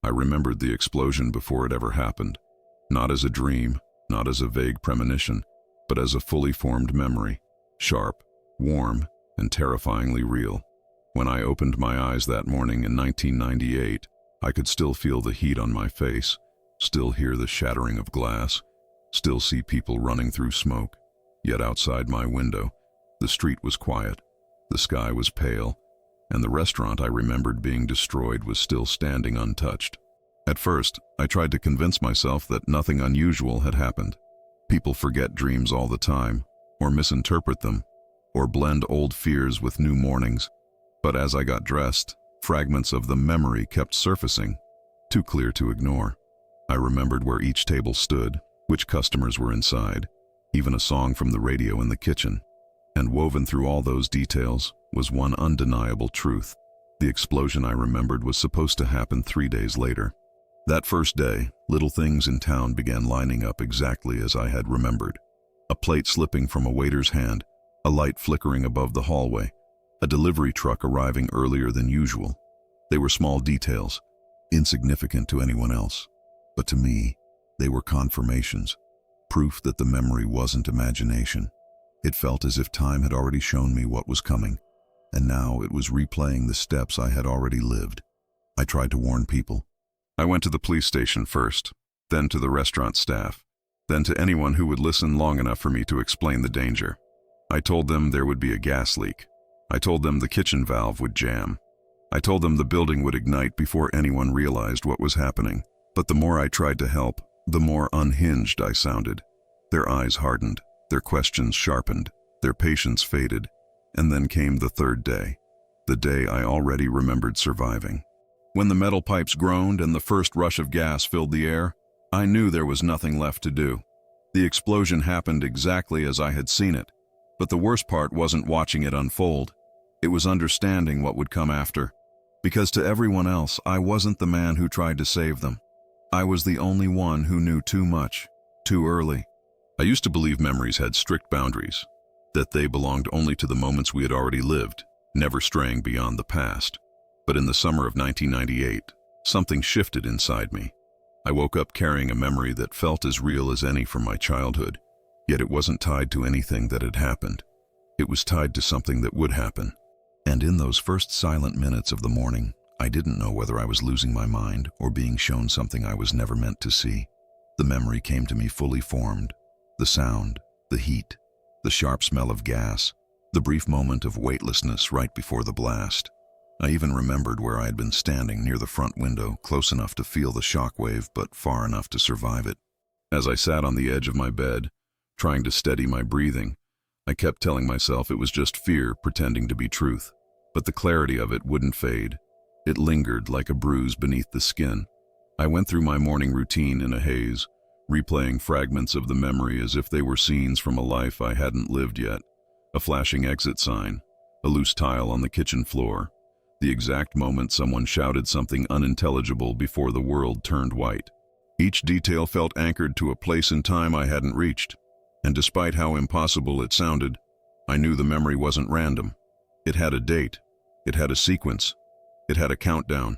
I remembered the explosion before it ever happened, not as a dream, not as a vague premonition, but as a fully formed memory, sharp, warm, and terrifyingly real. When I opened my eyes that morning in 1998, I could still feel the heat on my face, still hear the shattering of glass, still see people running through smoke. Yet outside my window, the street was quiet, the sky was pale, and the restaurant I remembered being destroyed was still standing untouched. At first, I tried to convince myself that nothing unusual had happened. People forget dreams all the time, or misinterpret them, or blend old fears with new mornings. But as I got dressed, fragments of the memory kept surfacing, too clear to ignore. I remembered where each table stood, which customers were inside, even a song from the radio in the kitchen. And woven through all those details was one undeniable truth. The explosion I remembered was supposed to happen 3 days later. That first day, little things in town began lining up exactly as I had remembered. A plate slipping from a waiter's hand, a light flickering above the hallway, a delivery truck arriving earlier than usual. They were small details, insignificant to anyone else. But to me, they were confirmations, proof that the memory wasn't imagination. It felt as if time had already shown me what was coming, and now it was replaying the steps I had already lived. I tried to warn people. I went to the police station first, then to the restaurant staff, then to anyone who would listen long enough for me to explain the danger. I told them there would be a gas leak. I told them the kitchen valve would jam. I told them the building would ignite before anyone realized what was happening. But the more I tried to help, the more unhinged I sounded. Their eyes hardened, their questions sharpened, their patience faded, and then came the third day, the day I already remembered surviving. When the metal pipes groaned and the first rush of gas filled the air, I knew there was nothing left to do. The explosion happened exactly as I had seen it, but the worst part wasn't watching it unfold. It was understanding what would come after. Because to everyone else, I wasn't the man who tried to save them. I was the only one who knew too much, too early. I used to believe memories had strict boundaries, that they belonged only to the moments we had already lived, never straying beyond the past. But in the summer of 1998, something shifted inside me. I woke up carrying a memory that felt as real as any from my childhood, yet it wasn't tied to anything that had happened. It was tied to something that would happen. And in those first silent minutes of the morning, I didn't know whether I was losing my mind or being shown something I was never meant to see. The memory came to me fully formed. The sound, the heat, the sharp smell of gas, the brief moment of weightlessness right before the blast. I even remembered where I had been standing near the front window, close enough to feel the shockwave, but far enough to survive it. As I sat on the edge of my bed, trying to steady my breathing, I kept telling myself it was just fear pretending to be truth. But the clarity of it wouldn't fade. It lingered like a bruise beneath the skin. I went through my morning routine in a haze, replaying fragments of the memory as if they were scenes from a life I hadn't lived yet. A flashing exit sign, a loose tile on the kitchen floor, the exact moment someone shouted something unintelligible before the world turned white. Each detail felt anchored to a place and time I hadn't reached, and despite how impossible it sounded, I knew the memory wasn't random. It had a date, it had a sequence, it had a countdown.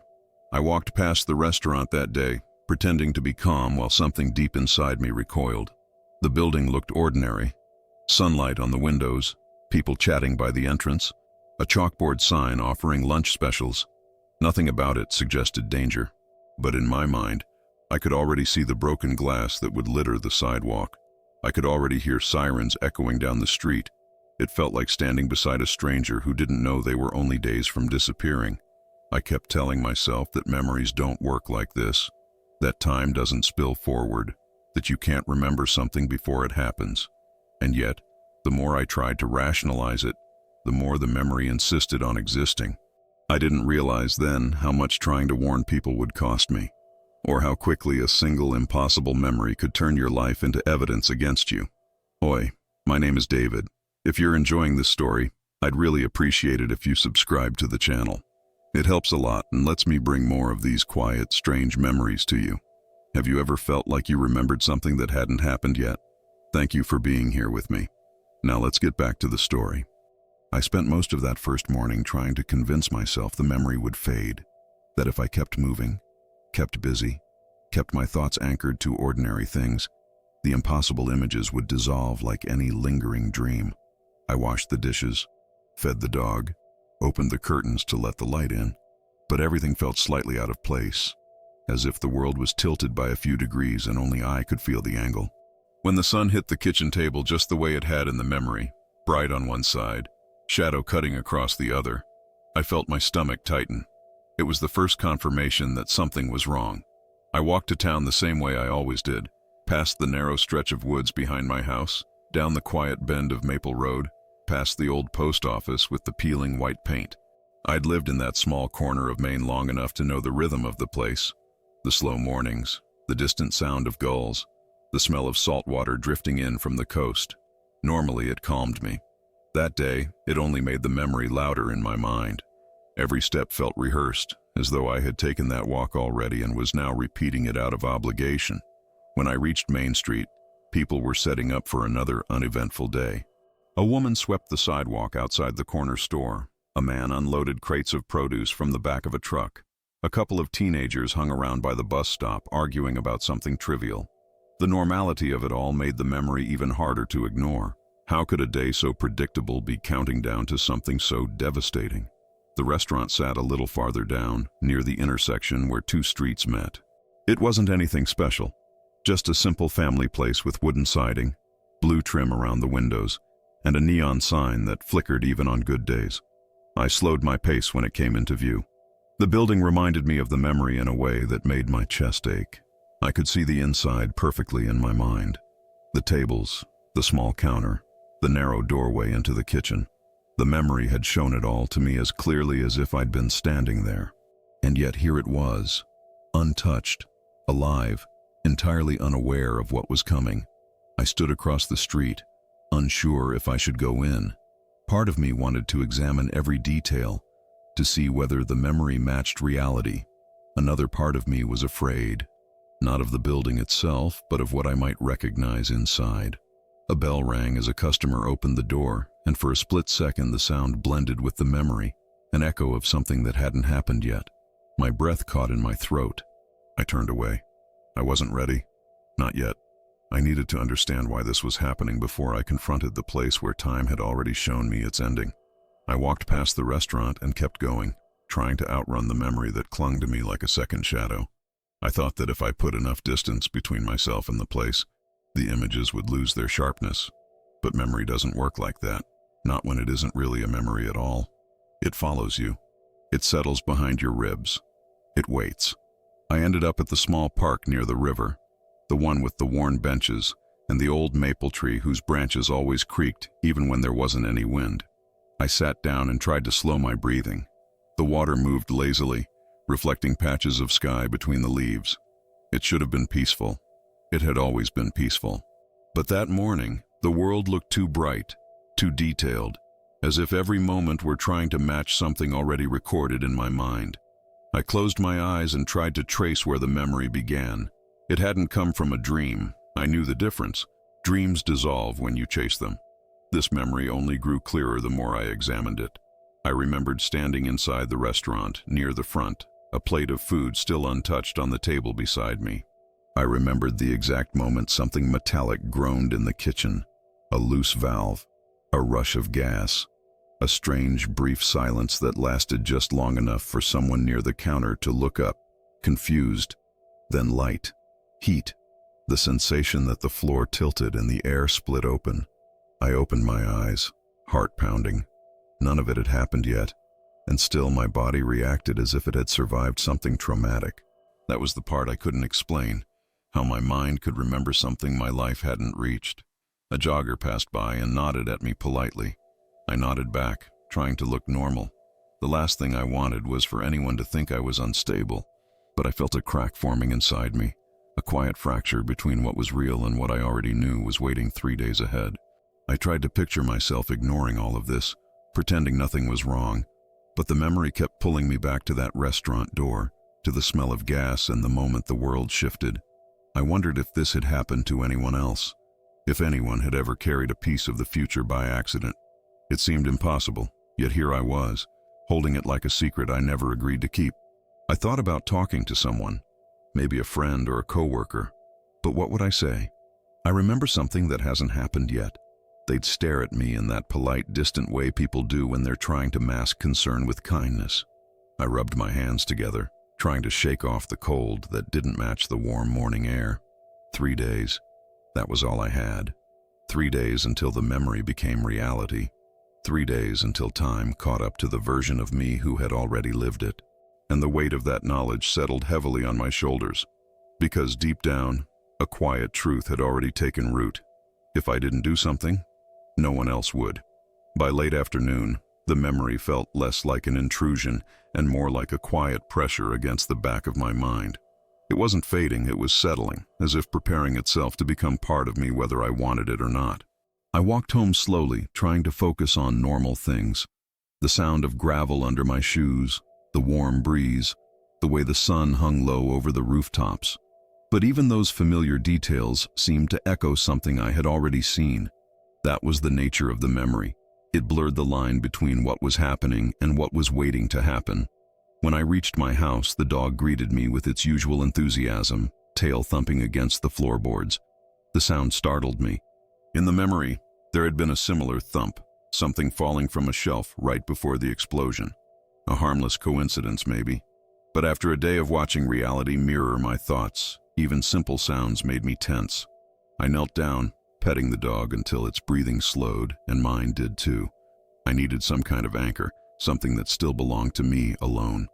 I walked past the restaurant that day, pretending to be calm while something deep inside me recoiled. The building looked ordinary. Sunlight on the windows, people chatting by the entrance, a chalkboard sign offering lunch specials. Nothing about it suggested danger, but in my mind, I could already see the broken glass that would litter the sidewalk. I could already hear sirens echoing down the street. It felt like standing beside a stranger who didn't know they were only days from disappearing. I kept telling myself that memories don't work like this, that time doesn't spill forward, that you can't remember something before it happens. And yet, the more I tried to rationalize it, the more the memory insisted on existing. I didn't realize then how much trying to warn people would cost me, or how quickly a single impossible memory could turn your life into evidence against you. Oi, my name is David. If you're enjoying this story, I'd really appreciate it if you subscribe to the channel. It helps a lot and lets me bring more of these quiet, strange memories to you. Have you ever felt like you remembered something that hadn't happened yet? Thank you for being here with me. Now let's get back to the story. I spent most of that first morning trying to convince myself the memory would fade, that if I kept moving, kept busy, kept my thoughts anchored to ordinary things, the impossible images would dissolve like any lingering dream. I washed the dishes, fed the dog, opened the curtains to let the light in, but everything felt slightly out of place, as if the world was tilted by a few degrees and only I could feel the angle. When the sun hit the kitchen table just the way it had in the memory, bright on one side, shadow cutting across the other, I felt my stomach tighten. It was the first confirmation that something was wrong. I walked to town the same way I always did, past the narrow stretch of woods behind my house, down the quiet bend of Maple Road, past the old post office with the peeling white paint. I'd lived in that small corner of Maine long enough to know the rhythm of the place. The slow mornings, the distant sound of gulls, the smell of salt water drifting in from the coast. Normally it calmed me. That day, it only made the memory louder in my mind. Every step felt rehearsed, as though I had taken that walk already and was now repeating it out of obligation. When I reached Main Street, people were setting up for another uneventful day. A woman swept the sidewalk outside the corner store. A man unloaded crates of produce from the back of a truck. A couple of teenagers hung around by the bus stop, arguing about something trivial. The normality of it all made the memory even harder to ignore. How could a day so predictable be counting down to something so devastating? The restaurant sat a little farther down, near the intersection where two streets met. It wasn't anything special, just a simple family place with wooden siding, blue trim around the windows, and a neon sign that flickered even on good days. I slowed my pace when it came into view. The building reminded me of the memory in a way that made my chest ache. I could see the inside perfectly in my mind. The tables, the small counter, the narrow doorway into the kitchen. The memory had shown it all to me as clearly as if I'd been standing there. And yet here it was, untouched, alive, entirely unaware of what was coming. I stood across the street, unsure if I should go in. Part of me wanted to examine every detail, to see whether the memory matched reality. Another part of me was afraid, not of the building itself, but of what I might recognize inside. A bell rang as a customer opened the door, and for a split second the sound blended with the memory, an echo of something that hadn't happened yet. My breath caught in my throat. I turned away. I wasn't ready. Not yet. I needed to understand why this was happening before I confronted the place where time had already shown me its ending. I walked past the restaurant and kept going, trying to outrun the memory that clung to me like a second shadow. I thought that if I put enough distance between myself and the place, the images would lose their sharpness. But memory doesn't work like that, not when it isn't really a memory at all. It follows you. It settles behind your ribs. It waits. I ended up at the small park near the river, the one with the worn benches and the old maple tree whose branches always creaked even when there wasn't any wind. I sat down and tried to slow my breathing. The water moved lazily, reflecting patches of sky between the leaves. It should have been peaceful. It had always been peaceful. But that morning, the world looked too bright, too detailed, as if every moment were trying to match something already recorded in my mind. I closed my eyes and tried to trace where the memory began. It hadn't come from a dream. I knew the difference. Dreams dissolve when you chase them. This memory only grew clearer the more I examined it. I remembered standing inside the restaurant, near the front, a plate of food still untouched on the table beside me. I remembered the exact moment something metallic groaned in the kitchen, a loose valve, a rush of gas, a strange, brief silence that lasted just long enough for someone near the counter to look up, confused, then light, heat, the sensation that the floor tilted and the air split open. I opened my eyes, heart pounding. None of it had happened yet, and still my body reacted as if it had survived something traumatic. That was the part I couldn't explain, how my mind could remember something my life hadn't reached. A jogger passed by and nodded at me politely. I nodded back, trying to look normal. The last thing I wanted was for anyone to think I was unstable, but I felt a crack forming inside me. A quiet fracture between what was real and what I already knew was waiting 3 days ahead. I tried to picture myself ignoring all of this, pretending nothing was wrong, but the memory kept pulling me back to that restaurant door, to the smell of gas and the moment the world shifted. I wondered if this had happened to anyone else, if anyone had ever carried a piece of the future by accident. It seemed impossible, yet here I was, holding it like a secret I never agreed to keep. I thought about talking to someone, maybe a friend or a coworker. But what would I say? I remember something that hasn't happened yet. They'd stare at me in that polite, distant way people do when they're trying to mask concern with kindness. I rubbed my hands together, trying to shake off the cold that didn't match the warm morning air. 3 days. That was all I had. 3 days until the memory became reality. 3 days until time caught up to the version of me who had already lived it. And the weight of that knowledge settled heavily on my shoulders, because deep down, a quiet truth had already taken root. If I didn't do something, no one else would. By late afternoon, the memory felt less like an intrusion and more like a quiet pressure against the back of my mind. It wasn't fading, it was settling, as if preparing itself to become part of me whether I wanted it or not. I walked home slowly, trying to focus on normal things. The sound of gravel under my shoes, the warm breeze, the way the sun hung low over the rooftops. But even those familiar details seemed to echo something I had already seen. That was the nature of the memory. It blurred the line between what was happening and what was waiting to happen. When I reached my house, the dog greeted me with its usual enthusiasm, tail thumping against the floorboards. The sound startled me. In the memory, there had been a similar thump, something falling from a shelf right before the explosion. A harmless coincidence, maybe. But after a day of watching reality mirror my thoughts, even simple sounds made me tense. I knelt down, petting the dog until its breathing slowed, and mine did too. I needed some kind of anchor, something that still belonged to me alone.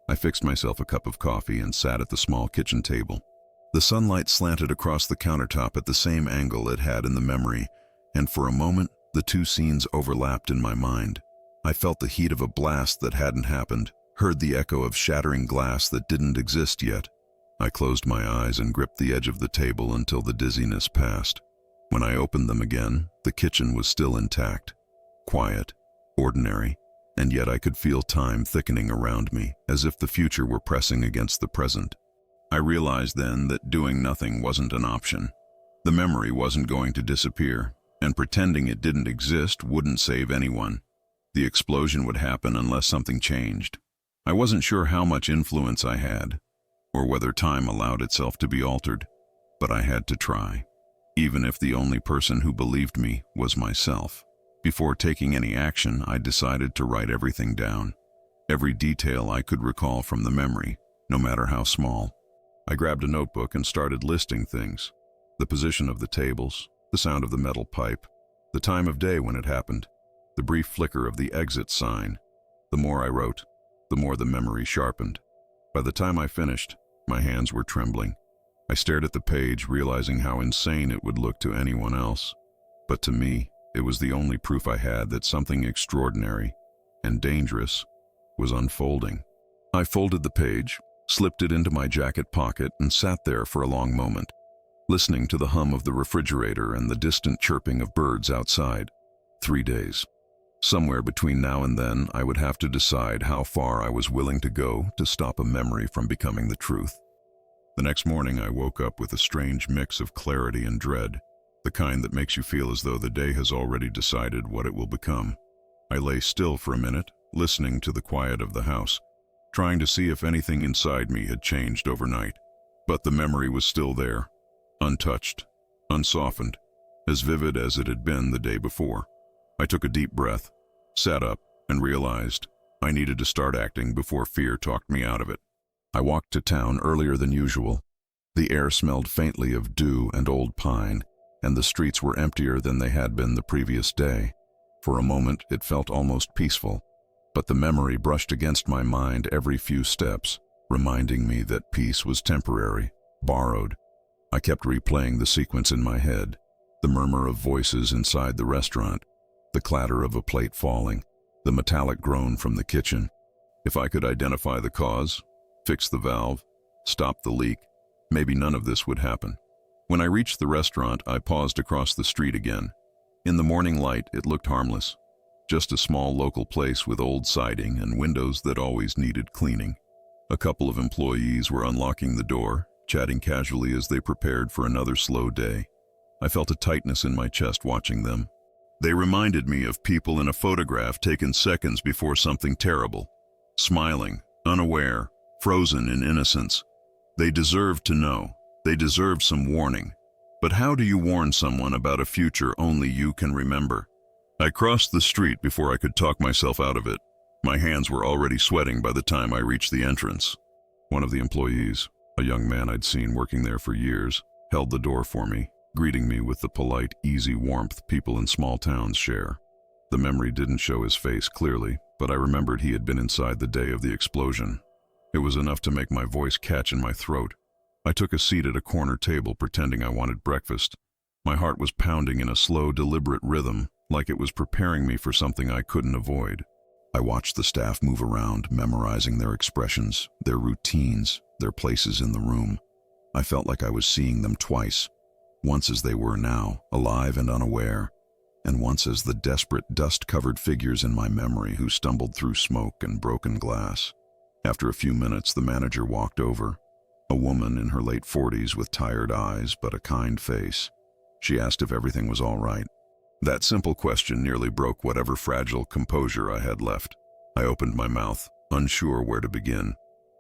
I fixed myself a cup of coffee and sat at the small kitchen table. The sunlight slanted across the countertop at the same angle it had in the memory, and for a moment, the two scenes overlapped in my mind. I felt the heat of a blast that hadn't happened, heard the echo of shattering glass that didn't exist yet. I closed my eyes and gripped the edge of the table until the dizziness passed. When I opened them again, the kitchen was still intact, quiet, ordinary, and yet I could feel time thickening around me, as if the future were pressing against the present. I realized then that doing nothing wasn't an option. The memory wasn't going to disappear, and pretending it didn't exist wouldn't save anyone. The explosion would happen unless something changed. I wasn't sure how much influence I had, or whether time allowed itself to be altered, but I had to try, even if the only person who believed me was myself. Before taking any action, I decided to write everything down, every detail I could recall from the memory, no matter how small. I grabbed a notebook and started listing things: the position of the tables, the sound of the metal pipe, the time of day when it happened, the brief flicker of the exit sign. The more I wrote, the more the memory sharpened. By the time I finished, my hands were trembling. I stared at the page, realizing how insane it would look to anyone else. But to me, it was the only proof I had that something extraordinary and dangerous was unfolding. I folded the page, slipped it into my jacket pocket, and sat there for a long moment, listening to the hum of the refrigerator and the distant chirping of birds outside. 3 days. Somewhere between now and then, I would have to decide how far I was willing to go to stop a memory from becoming the truth. The next morning, I woke up with a strange mix of clarity and dread, the kind that makes you feel as though the day has already decided what it will become. I lay still for a minute, listening to the quiet of the house, trying to see if anything inside me had changed overnight. But the memory was still there, untouched, unsoftened, as vivid as it had been the day before. I took a deep breath, sat up, and realized I needed to start acting before fear talked me out of it. I walked to town earlier than usual. The air smelled faintly of dew and old pine, and the streets were emptier than they had been the previous day. For a moment, it felt almost peaceful, but the memory brushed against my mind every few steps, reminding me that peace was temporary, borrowed. I kept replaying the sequence in my head: the murmur of voices inside the restaurant, the clatter of a plate falling, the metallic groan from the kitchen. If I could identify the cause, fix the valve, stop the leak, maybe none of this would happen. When I reached the restaurant, I paused across the street again. In the morning light, it looked harmless. Just a small local place with old siding and windows that always needed cleaning. A couple of employees were unlocking the door, chatting casually as they prepared for another slow day. I felt a tightness in my chest watching them. They reminded me of people in a photograph taken seconds before something terrible. Smiling, unaware, frozen in innocence. They deserved to know. They deserved some warning. But how do you warn someone about a future only you can remember? I crossed the street before I could talk myself out of it. My hands were already sweating by the time I reached the entrance. One of the employees, a young man I'd seen working there for years, held the door for me, greeting me with the polite, easy warmth people in small towns share. The memory didn't show his face clearly, but I remembered he had been inside the day of the explosion. It was enough to make my voice catch in my throat. I took a seat at a corner table pretending I wanted breakfast. My heart was pounding in a slow, deliberate rhythm, like it was preparing me for something I couldn't avoid. I watched the staff move around, memorizing their expressions, their routines, their places in the room. I felt like I was seeing them twice, once as they were now, alive and unaware, and once as the desperate, dust-covered figures in my memory who stumbled through smoke and broken glass. After a few minutes, the manager walked over, a woman in her late 40s with tired eyes but a kind face. She asked if everything was all right. That simple question nearly broke whatever fragile composure I had left. I opened my mouth, unsure where to begin.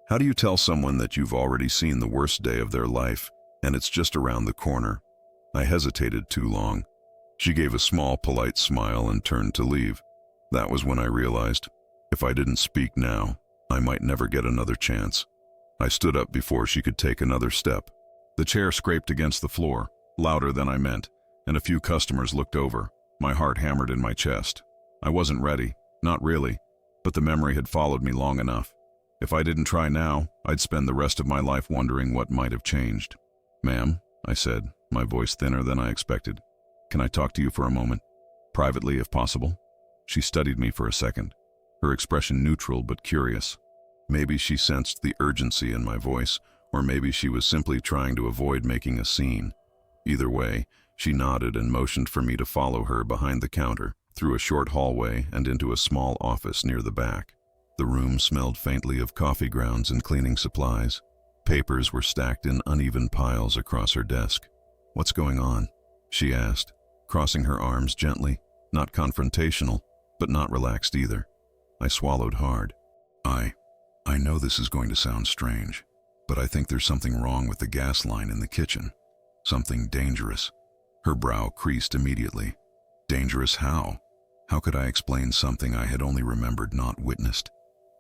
How do you tell someone that you've already seen the worst day of their life, and it's just around the corner? I hesitated too long. She gave a small, polite smile and turned to leave. That was when I realized, if I didn't speak now, I might never get another chance. I stood up before she could take another step. The chair scraped against the floor, louder than I meant, and a few customers looked over. My heart hammered in my chest. I wasn't ready, not really, but the memory had followed me long enough. If I didn't try now, I'd spend the rest of my life wondering what might have changed. "Ma'am," I said, my voice thinner than I expected. "Can I talk to you for a moment? Privately, if possible?" She studied me for a second, her expression neutral but curious. Maybe she sensed the urgency in my voice, or maybe she was simply trying to avoid making a scene. Either way, she nodded and motioned for me to follow her behind the counter, through a short hallway and into a small office near the back. The room smelled faintly of coffee grounds and cleaning supplies. Papers were stacked in uneven piles across her desk. "What's going on?" she asked, crossing her arms gently, not confrontational, but not relaxed either. I swallowed hard. I know this is going to sound strange, but I think there's something wrong with the gas line in the kitchen. Something dangerous. Her brow creased immediately. Dangerous how? How could I explain something I had only remembered, not witnessed?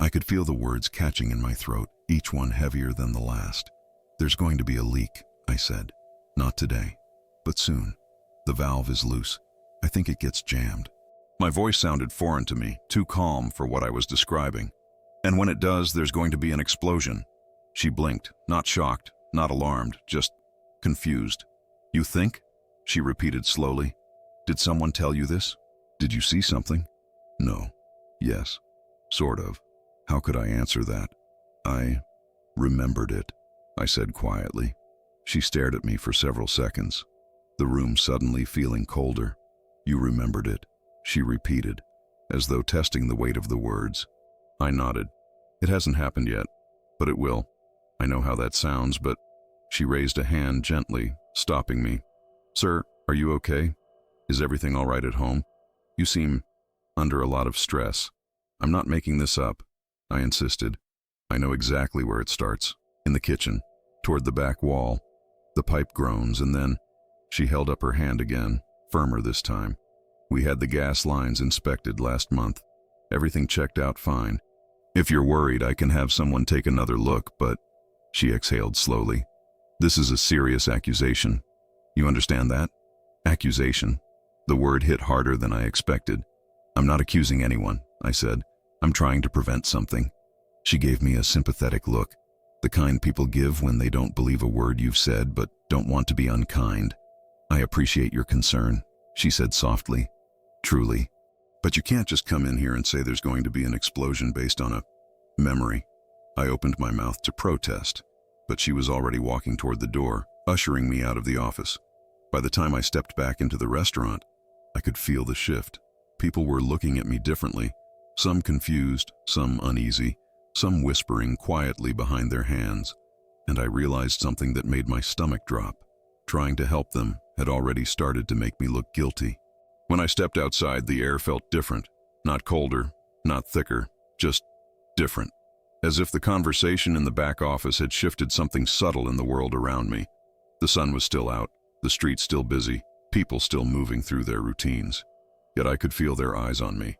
I could feel the words catching in my throat, each one heavier than the last. "There's going to be a leak," I said. "Not today, but soon. The valve is loose. I think it gets jammed." My voice sounded foreign to me, too calm for what I was describing. "And when it does, there's going to be an explosion." She blinked, not shocked, not alarmed, just confused. "You think?" she repeated slowly. "Did someone tell you this? Did you see something?" "No. Yes. Sort of." How could I answer that? "I remembered it," I said quietly. She stared at me for several seconds, the room suddenly feeling colder. "You remembered it," she repeated, as though testing the weight of the words. I nodded. "It hasn't happened yet, but it will. I know how that sounds, but..." She raised a hand gently, stopping me. "Sir, are you okay? Is everything all right at home? You seem under a lot of stress." "I'm not making this up," I insisted. "I know exactly where it starts. In the kitchen, toward the back wall. The pipe groans, and then..." She held up her hand again, firmer this time. "We had the gas lines inspected last month. Everything checked out fine. If you're worried, I can have someone take another look, but..." She exhaled slowly. "This is a serious accusation. You understand that? Accusation." The word hit harder than I expected. "I'm not accusing anyone," I said. "I'm trying to prevent something." She gave me a sympathetic look, the kind people give when they don't believe a word you've said but don't want to be unkind. "I appreciate your concern," she said softly. "Truly. But you can't just come in here and say there's going to be an explosion based on a memory." I opened my mouth to protest, but she was already walking toward the door, ushering me out of the office. By the time I stepped back into the restaurant, I could feel the shift. People were looking at me differently, some confused, some uneasy, some whispering quietly behind their hands, and I realized something that made my stomach drop. Trying to help them had already started to make me look guilty. When I stepped outside, the air felt different. Not colder, not thicker, just different. as if the conversation in the back office had shifted something subtle in the world around me. The sun was still out, the streets still busy, people still moving through their routines. Yet I could feel their eyes on me.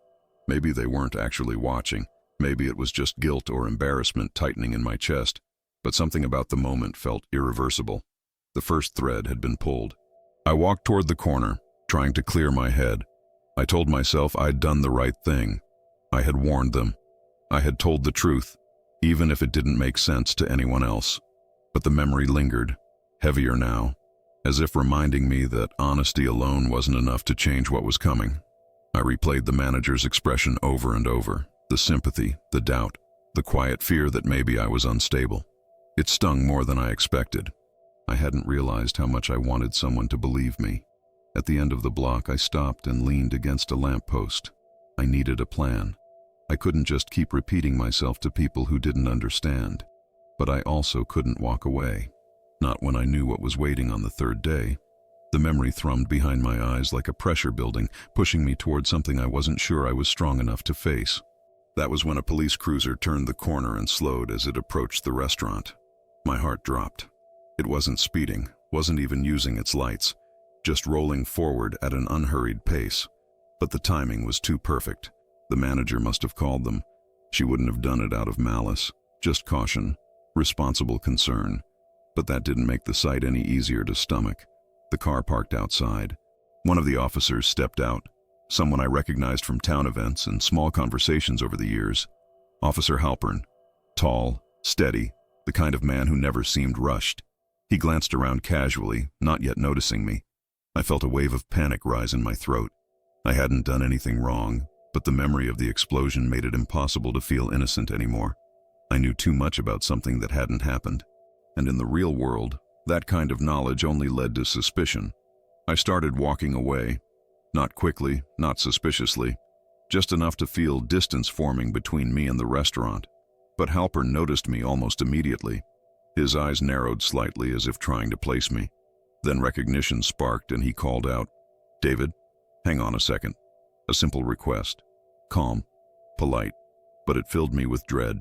Maybe they weren't actually watching. Maybe it was just guilt or embarrassment tightening in my chest, but something about the moment felt irreversible. The first thread had been pulled. I walked toward the corner, trying to clear my head. I told myself I'd done the right thing. I had warned them. I had told the truth, even if it didn't make sense to anyone else. But the memory lingered, heavier now, as if reminding me that honesty alone wasn't enough to change what was coming. I replayed the manager's expression over and over, the sympathy, the doubt, the quiet fear that maybe I was unstable. It stung more than I expected. I hadn't realized how much I wanted someone to believe me. At the end of the block, I stopped and leaned against a lamppost. I needed a plan. I couldn't just keep repeating myself to people who didn't understand. But I also couldn't walk away. Not when I knew what was waiting on the third day. The memory thrummed behind my eyes like a pressure building, pushing me toward something I wasn't sure I was strong enough to face. That was when a police cruiser turned the corner and slowed as it approached the restaurant. My heart dropped. It wasn't speeding, wasn't even using its lights, just rolling forward at an unhurried pace. But the timing was too perfect. The manager must have called them. She wouldn't have done it out of malice, just caution, responsible concern. But that didn't make the sight any easier to stomach. The car parked outside. One of the officers stepped out, someone I recognized from town events and small conversations over the years. Officer Halpern, tall, steady, the kind of man who never seemed rushed. He glanced around casually, not yet noticing me. I felt a wave of panic rise in my throat. I hadn't done anything wrong, but the memory of the explosion made it impossible to feel innocent anymore. I knew too much about something that hadn't happened. And in the real world, that kind of knowledge only led to suspicion. I started walking away. Not quickly, not suspiciously, just enough to feel distance forming between me and the restaurant. But Halpern noticed me almost immediately. His eyes narrowed slightly as if trying to place me. Then recognition sparked and he called out, "David, hang on a second." A simple request. Calm, polite, but it filled me with dread.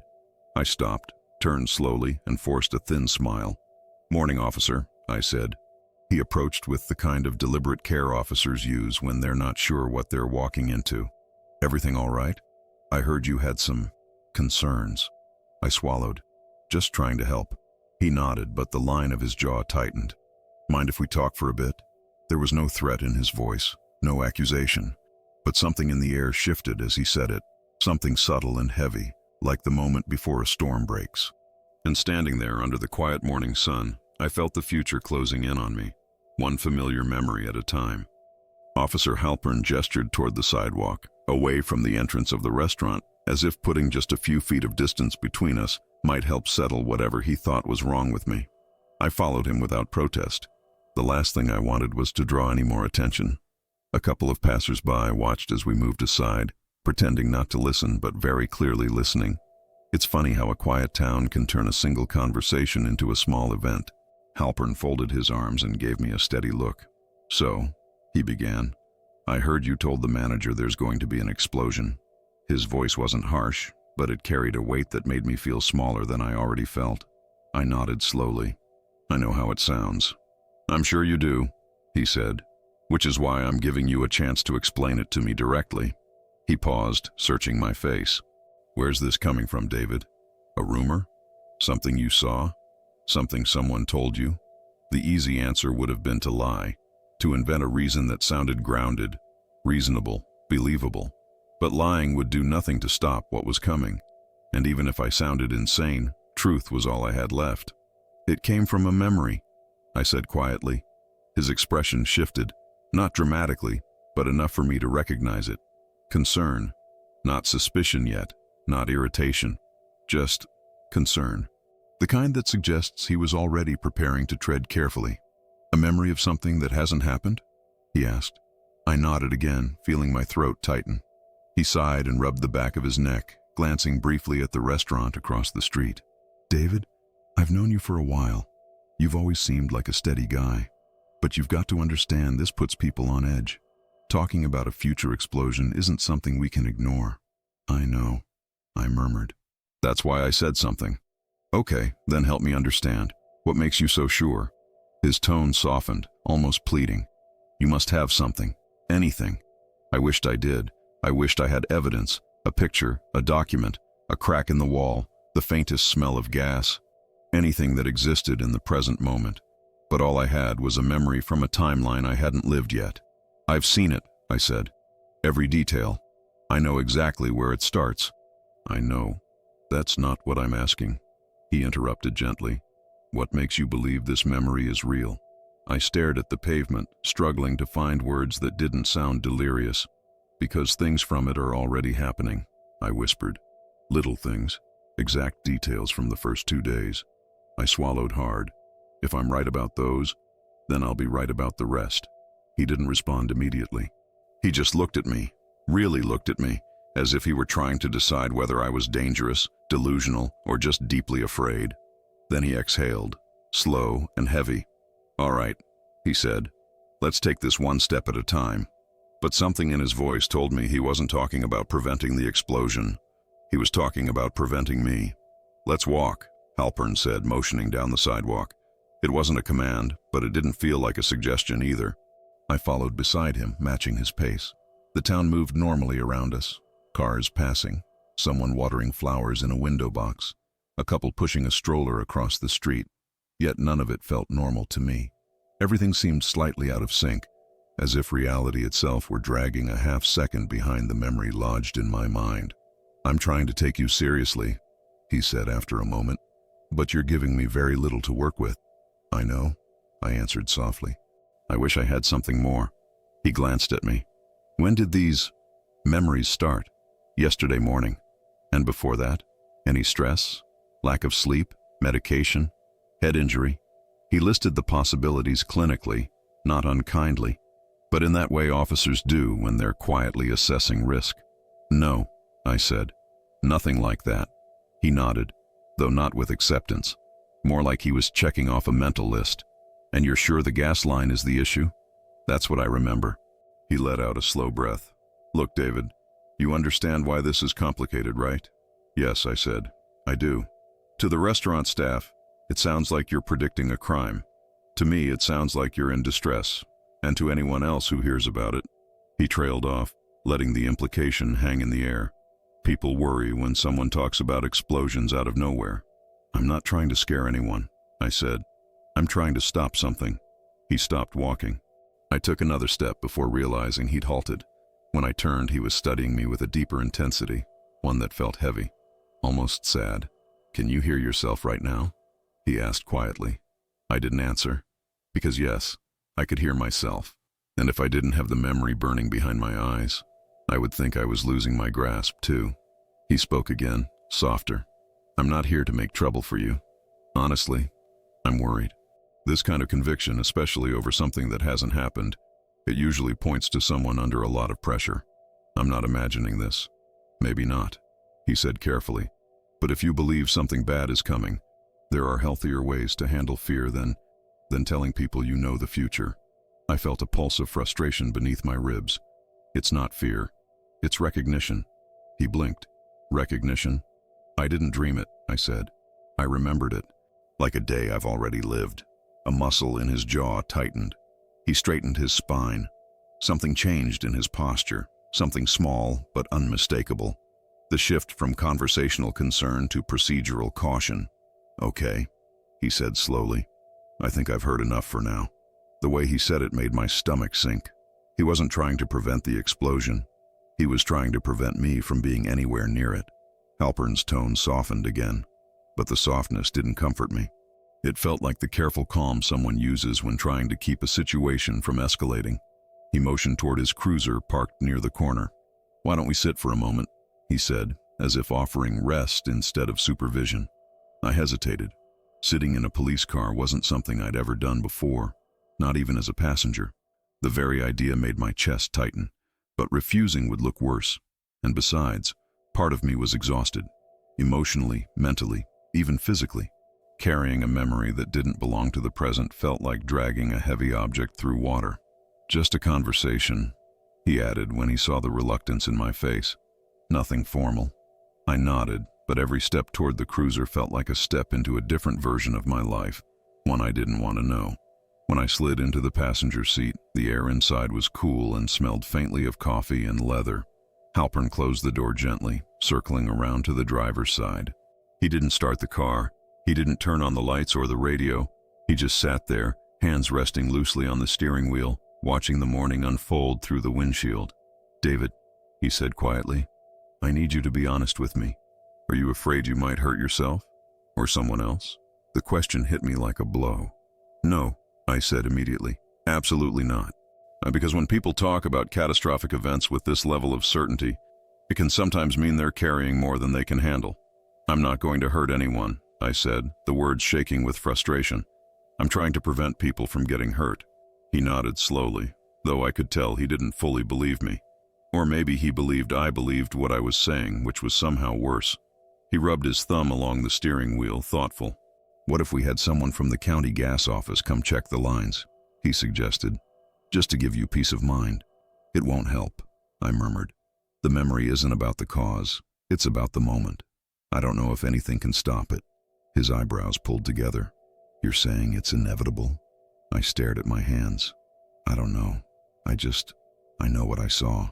I stopped, turned slowly, and forced a thin smile. "Morning, officer," I said. He approached with the kind of deliberate care officers use when they're not sure what they're walking into. "Everything all right? I heard you had some concerns." I swallowed, just trying to help. He nodded, but the line of his jaw tightened. "Mind if we talk for a bit?" There was no threat in his voice, no accusation, but something in the air shifted as he said it, something subtle and heavy, like the moment before a storm breaks. And standing there under the quiet morning sun, I felt the future closing in on me, one familiar memory at a time. Officer Halpern gestured toward the sidewalk, away from the entrance of the restaurant, as if putting just a few feet of distance between us might help settle whatever he thought was wrong with me. I followed him without protest. The last thing I wanted was to draw any more attention. A couple of passers-by watched as we moved aside, pretending not to listen but very clearly listening. It's funny how a quiet town can turn a single conversation into a small event. Halpern folded his arms and gave me a steady look. "So," he began, "I heard you told the manager there's going to be an explosion." His voice wasn't harsh, but it carried a weight that made me feel smaller than I already felt. I nodded slowly. "I know how it sounds." "I'm sure you do," he said, "which is why I'm giving you a chance to explain it to me directly." He paused, searching my face. "Where's this coming from, David? A rumor? Something you saw? Something someone told you?" The easy answer would have been to lie, to invent a reason that sounded grounded, reasonable, believable. But lying would do nothing to stop what was coming. And even if I sounded insane, truth was all I had left. "It came from a memory," I said quietly. His expression shifted, not dramatically, but enough for me to recognize it. Concern. Not suspicion yet, not irritation. Just concern. The kind that suggests he was already preparing to tread carefully. "A memory of something that hasn't happened?" he asked. I nodded again, feeling my throat tighten. He sighed and rubbed the back of his neck, glancing briefly at the restaurant across the street. "David, I've known you for a while. You've always seemed like a steady guy. But you've got to understand this puts people on edge. Talking about a future explosion isn't something we can ignore." "I know," I murmured. That's why I said something. Okay, then help me understand. What makes you so sure? His tone softened, almost pleading. You must have something. Anything. I wished I did. I wished I had evidence, a picture, a document, a crack in the wall, the faintest smell of gas. Anything that existed in the present moment. But all I had was a memory from a timeline I hadn't lived yet. I've seen it, I said. Every detail. I know exactly where it starts. I know. That's not what I'm asking. He interrupted gently. What makes you believe this memory is real? I stared at the pavement, struggling to find words that didn't sound delirious. Because things from it are already happening, I whispered. Little things, exact details from the first 2 days. I swallowed hard. If I'm right about those, then I'll be right about the rest. He didn't respond immediately. He just looked at me, really looked at me, as if he were trying to decide whether I was dangerous, delusional, or just deeply afraid. Then he exhaled, slow and heavy. All right, he said. Let's take this one step at a time. But something in his voice told me he wasn't talking about preventing the explosion. He was talking about preventing me. Let's walk, Halpern said, motioning down the sidewalk. It wasn't a command, but it didn't feel like a suggestion either. I followed beside him, matching his pace. The town moved normally around us. Cars passing, someone watering flowers in a window box, a couple pushing a stroller across the street. Yet none of it felt normal to me. Everything seemed slightly out of sync, as if reality itself were dragging a half-second behind the memory lodged in my mind. I'm trying to take you seriously, he said after a moment, but you're giving me very little to work with. I know, I answered softly. I wish I had something more. He glanced at me. When did these memories start? Yesterday morning. And before that? Any stress? Lack of sleep? Medication? Head injury? He listed the possibilities clinically, not unkindly, but in that way officers do when they're quietly assessing risk. No, I said. Nothing like that. He nodded, though not with acceptance. More like he was checking off a mental list. And you're sure the gas line is the issue? That's what I remember. He let out a slow breath. Look, David, you understand why this is complicated, right? Yes, I said. I do. To the restaurant staff, it sounds like you're predicting a crime. To me, it sounds like you're in distress. And to anyone else who hears about it. He trailed off, letting the implication hang in the air. People worry when someone talks about explosions out of nowhere. I'm not trying to scare anyone, I said. I'm trying to stop something. He stopped walking. I took another step before realizing he'd halted. When I turned, he was studying me with a deeper intensity, one that felt heavy, almost sad. Can you hear yourself right now? He asked quietly. I didn't answer, because yes, I could hear myself. And if I didn't have the memory burning behind my eyes, I would think I was losing my grasp too. He spoke again, softer. I'm not here to make trouble for you. Honestly, I'm worried. This kind of conviction, especially over something that hasn't happened, it usually points to someone under a lot of pressure. I'm not imagining this. Maybe not, he said carefully. But if you believe something bad is coming, there are healthier ways to handle fear than telling people you know the future. I felt a pulse of frustration beneath my ribs. It's not fear. It's recognition. He blinked. Recognition? I didn't dream it, I said. I remembered it. Like a day I've already lived. A muscle in his jaw tightened. He straightened his spine. Something changed in his posture, something small but unmistakable. The shift from conversational concern to procedural caution. Okay, he said slowly. I think I've heard enough for now. The way he said it made my stomach sink. He wasn't trying to prevent the explosion. He was trying to prevent me from being anywhere near it. Halpern's tone softened again, but the softness didn't comfort me. It felt like the careful calm someone uses when trying to keep a situation from escalating. He motioned toward his cruiser parked near the corner. Why don't we sit for a moment, he said, as if offering rest instead of supervision. I hesitated. Sitting in a police car wasn't something I'd ever done before, not even as a passenger. The very idea made my chest tighten, but refusing would look worse. And besides, part of me was exhausted, emotionally, mentally, even physically. Carrying a memory that didn't belong to the present felt like dragging a heavy object through water. Just a conversation, he added when he saw the reluctance in my face. Nothing formal. I nodded, but every step toward the cruiser felt like a step into a different version of my life, one I didn't want to know. When I slid into the passenger seat, the air inside was cool and smelled faintly of coffee and leather. Halpern closed the door gently, circling around to the driver's side. He didn't start the car. He didn't turn on the lights or the radio. He just sat there, hands resting loosely on the steering wheel, watching the morning unfold through the windshield. "David," he said quietly, "I need you to be honest with me. Are you afraid you might hurt yourself? Or someone else?" The question hit me like a blow. "No," I said immediately. "Absolutely not." Because when people talk about catastrophic events with this level of certainty, it can sometimes mean they're carrying more than they can handle. "I'm not going to hurt anyone," I said, the words shaking with frustration. "I'm trying to prevent people from getting hurt." He nodded slowly, though I could tell he didn't fully believe me. Or maybe he believed I believed what I was saying, which was somehow worse. He rubbed his thumb along the steering wheel, thoughtful. "What if we had someone from the county gas office come check the lines?" he suggested. "Just to give you peace of mind." "It won't help," I murmured. "The memory isn't about the cause. It's about the moment. I don't know if anything can stop it." His eyebrows pulled together. "You're saying it's inevitable?" I stared at my hands. "I don't know. I know what I saw."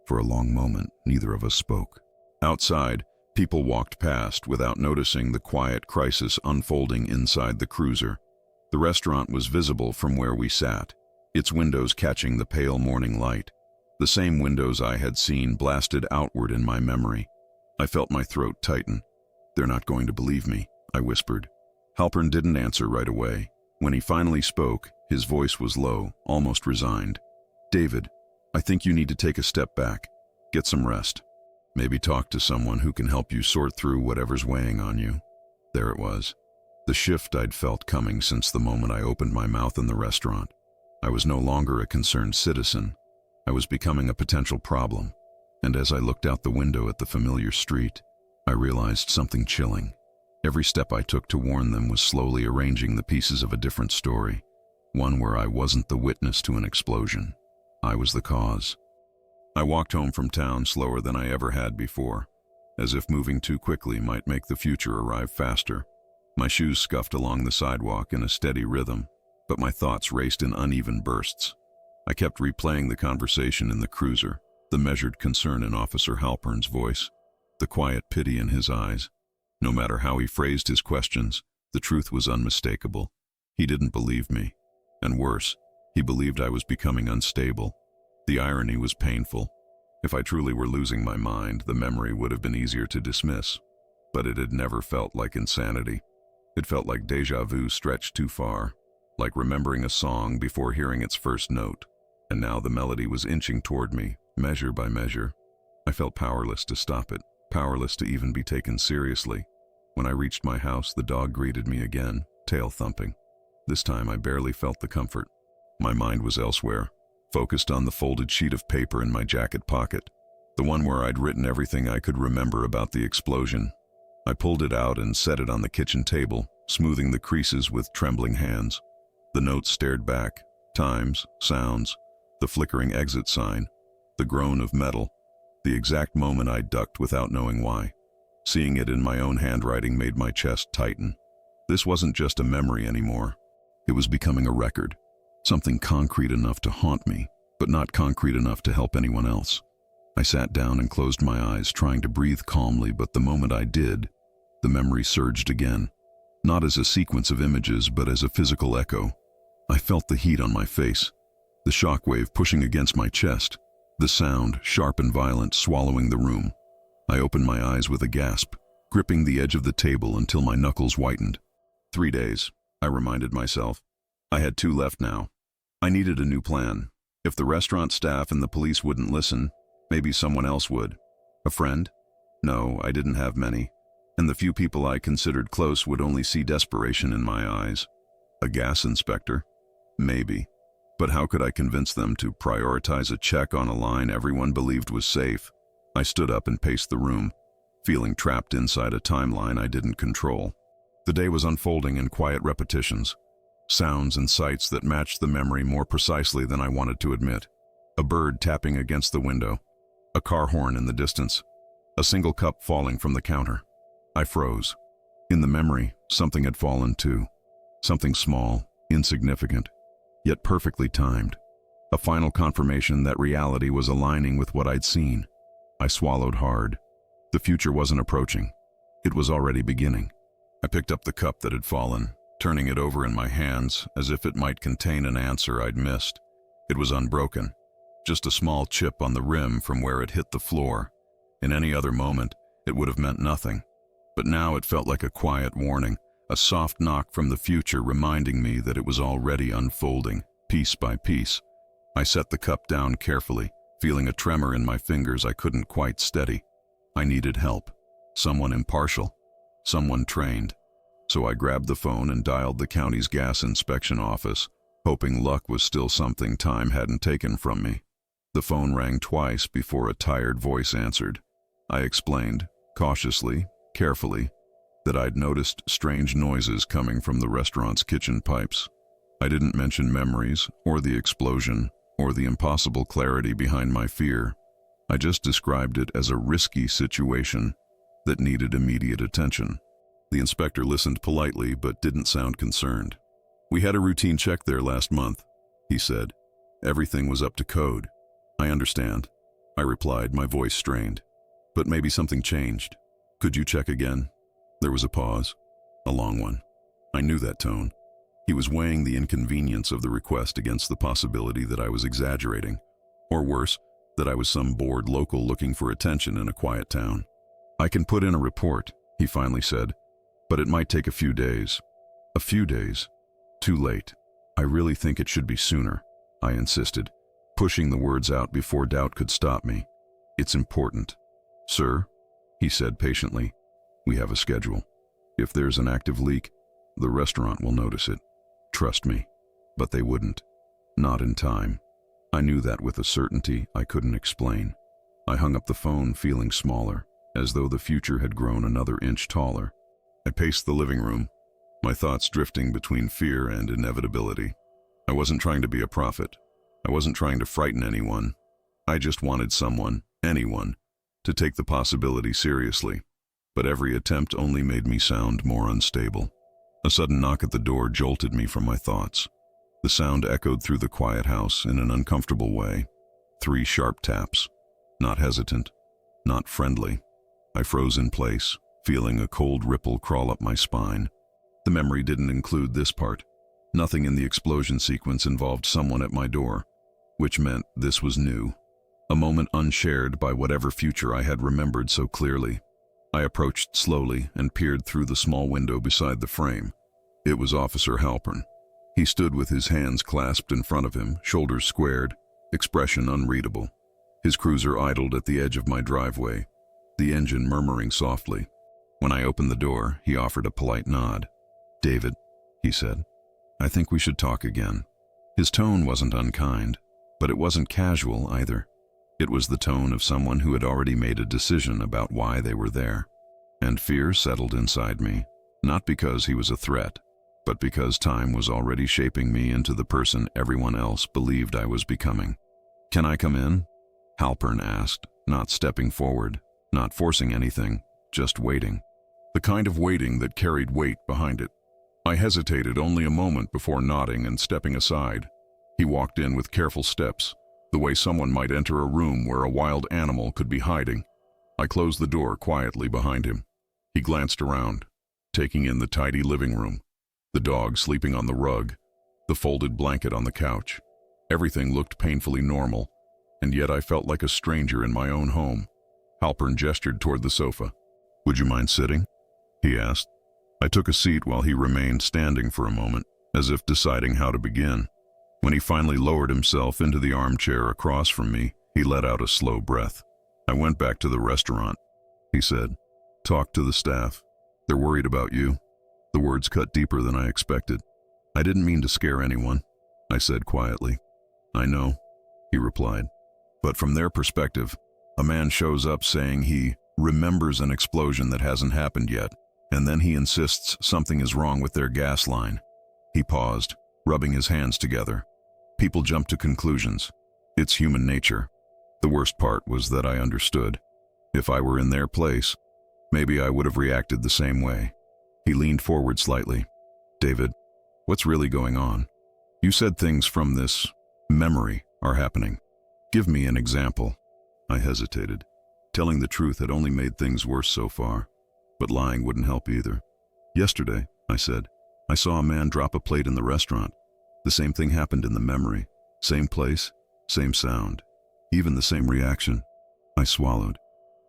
For a long moment, neither of us spoke. Outside, people walked past without noticing the quiet crisis unfolding inside the cruiser. The restaurant was visible from where we sat, its windows catching the pale morning light. The same windows I had seen blasted outward in my memory. I felt my throat tighten. "They're not going to believe me," I whispered. Halpern didn't answer right away. When he finally spoke, his voice was low, almost resigned. "David, I think you need to take a step back. Get some rest. Maybe talk to someone who can help you sort through whatever's weighing on you." There it was. The shift I'd felt coming since the moment I opened my mouth in the restaurant. I was no longer a concerned citizen. I was becoming a potential problem. And as I looked out the window at the familiar street, I realized something chilling. Every step I took to warn them was slowly arranging the pieces of a different story. One where I wasn't the witness to an explosion. I was the cause. I walked home from town slower than I ever had before, as if moving too quickly might make the future arrive faster. My shoes scuffed along the sidewalk in a steady rhythm, but my thoughts raced in uneven bursts. I kept replaying the conversation in the cruiser, the measured concern in Officer Halpern's voice, the quiet pity in his eyes. No matter how he phrased his questions, the truth was unmistakable. He didn't believe me. And worse, he believed I was becoming unstable. The irony was painful. If I truly were losing my mind, the memory would have been easier to dismiss. But it had never felt like insanity. It felt like déjà vu stretched too far, like remembering a song before hearing its first note. And now the melody was inching toward me, measure by measure. I felt powerless to stop it, powerless to even be taken seriously. When I reached my house, the dog greeted me again, tail thumping. This time I barely felt the comfort. My mind was elsewhere, focused on the folded sheet of paper in my jacket pocket, the one where I'd written everything I could remember about the explosion. I pulled it out and set it on the kitchen table, smoothing the creases with trembling hands. The notes stared back, times, sounds, the flickering exit sign, the groan of metal, the exact moment I ducked without knowing why. Seeing it in my own handwriting made my chest tighten. This wasn't just a memory anymore. It was becoming a record, something concrete enough to haunt me, but not concrete enough to help anyone else. I sat down and closed my eyes, trying to breathe calmly, but the moment I did, the memory surged again. Not as a sequence of images, but as a physical echo. I felt the heat on my face, the shockwave pushing against my chest, the sound, sharp and violent, swallowing the room. I opened my eyes with a gasp, gripping the edge of the table until my knuckles whitened. 3 days, I reminded myself. I had 2 left now. I needed a new plan. If the restaurant staff and the police wouldn't listen, maybe someone else would. A friend? No, I didn't have many. And the few people I considered close would only see desperation in my eyes. A gas inspector? Maybe. But how could I convince them to prioritize a check on a line everyone believed was safe? I stood up and paced the room, feeling trapped inside a timeline I didn't control. The day was unfolding in quiet repetitions, sounds and sights that matched the memory more precisely than I wanted to admit. A bird tapping against the window, a car horn in the distance, a single cup falling from the counter. I froze. In the memory, something had fallen too. Something small, insignificant, yet perfectly timed. A final confirmation that reality was aligning with what I'd seen. I swallowed hard. The future wasn't approaching. It was already beginning. I picked up the cup that had fallen, turning it over in my hands as if it might contain an answer I'd missed. It was unbroken, just a small chip on the rim from where it hit the floor. In any other moment, it would have meant nothing. But now it felt like a quiet warning, a soft knock from the future reminding me that it was already unfolding, piece by piece. I set the cup down carefully, feeling a tremor in my fingers I couldn't quite steady. I needed help. Someone impartial. Someone trained. So I grabbed the phone and dialed the county's gas inspection office, hoping luck was still something time hadn't taken from me. The phone rang twice before a tired voice answered. I explained, cautiously, carefully, that I'd noticed strange noises coming from the restaurant's kitchen pipes. I didn't mention memories, or the explosion, or the impossible clarity behind my fear. I just described it as a risky situation that needed immediate attention. The inspector listened politely but didn't sound concerned. "We had a routine check there last month," he said. "Everything was up to code." "I understand," I replied, my voice strained. "But maybe something changed. Could you check again?" There was a pause, a long one. I knew that tone. He was weighing the inconvenience of the request against the possibility that I was exaggerating, or worse, that I was some bored local looking for attention in a quiet town. "I can put in a report," he finally said, "but it might take a few days." "A few days? Too late. I really think it should be sooner," I insisted, pushing the words out before doubt could stop me. "It's important." "Sir," he said patiently, "we have a schedule. If there's an active leak, the restaurant will notice it. Trust me." But they wouldn't. Not in time. I knew that with a certainty I couldn't explain. I hung up the phone feeling smaller, as though the future had grown another inch taller. I paced the living room, my thoughts drifting between fear and inevitability. I wasn't trying to be a prophet. I wasn't trying to frighten anyone. I just wanted someone, anyone, to take the possibility seriously. But every attempt only made me sound more unstable. A sudden knock at the door jolted me from my thoughts. The sound echoed through the quiet house in an uncomfortable way. 3 sharp taps. Not hesitant, not friendly. I froze in place, feeling a cold ripple crawl up my spine. The memory didn't include this part. Nothing in the explosion sequence involved someone at my door, which meant this was new. A moment unshared by whatever future I had remembered so clearly. I approached slowly and peered through the small window beside the frame. It was Officer Halpern. He stood with his hands clasped in front of him, shoulders squared, expression unreadable. His cruiser idled at the edge of my driveway, the engine murmuring softly. When I opened the door, he offered a polite nod. "David," he said, "I think we should talk again." His tone wasn't unkind, but it wasn't casual either. It was the tone of someone who had already made a decision about why they were there. And fear settled inside me, not because he was a threat, but because time was already shaping me into the person everyone else believed I was becoming. "Can I come in?" Halpern asked, not stepping forward, not forcing anything, just waiting. The kind of waiting that carried weight behind it. I hesitated only a moment before nodding and stepping aside. He walked in with careful steps, the way someone might enter a room where a wild animal could be hiding. I closed the door quietly behind him. He glanced around, taking in the tidy living room, the dog sleeping on the rug, the folded blanket on the couch. Everything looked painfully normal, and yet I felt like a stranger in my own home. Halpern gestured toward the sofa. "Would you mind sitting?" he asked. I took a seat while he remained standing for a moment, as if deciding how to begin. When he finally lowered himself into the armchair across from me, he let out a slow breath. "I went back to the restaurant," he said. "Talked to the staff. They're worried about you." The words cut deeper than I expected. "I didn't mean to scare anyone," I said quietly. "I know," he replied. "But from their perspective, a man shows up saying he remembers an explosion that hasn't happened yet, and then he insists something is wrong with their gas line." He paused, rubbing his hands together. "People jump to conclusions. It's human nature." The worst part was that I understood. If I were in their place, Maybe I would have reacted the same way. He leaned forward slightly. David, what's really going on? You said things from this memory are happening. Give me an example. I hesitated. Telling the truth had only made things worse so far, but lying wouldn't help either. Yesterday, I said, I saw a man drop a plate in the restaurant. The same thing happened in the memory. Same place, same sound, even the same reaction. I swallowed.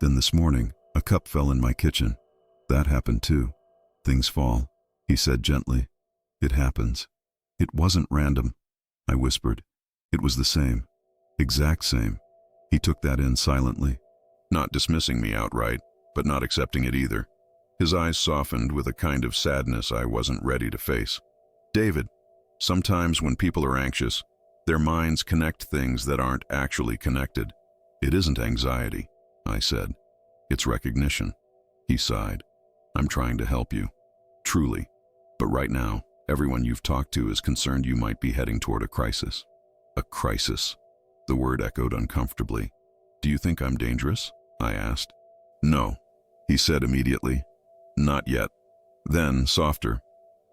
Then this morning, a cup fell in my kitchen. That happened too. Things fall, he said gently. It happens. It wasn't random, I whispered. It was the same, exact same. He took that in silently, not dismissing me outright, but not accepting it either. His eyes softened with a kind of sadness I wasn't ready to face. David, sometimes when people are anxious, their minds connect things that aren't actually connected. It isn't anxiety, I said. It's recognition. He sighed. I'm trying to help you. Truly. But right now, everyone you've talked to is concerned you might be heading toward a crisis. A crisis. The word echoed uncomfortably. Do you think I'm dangerous? I asked. No, he said immediately. Not yet. Then, softer.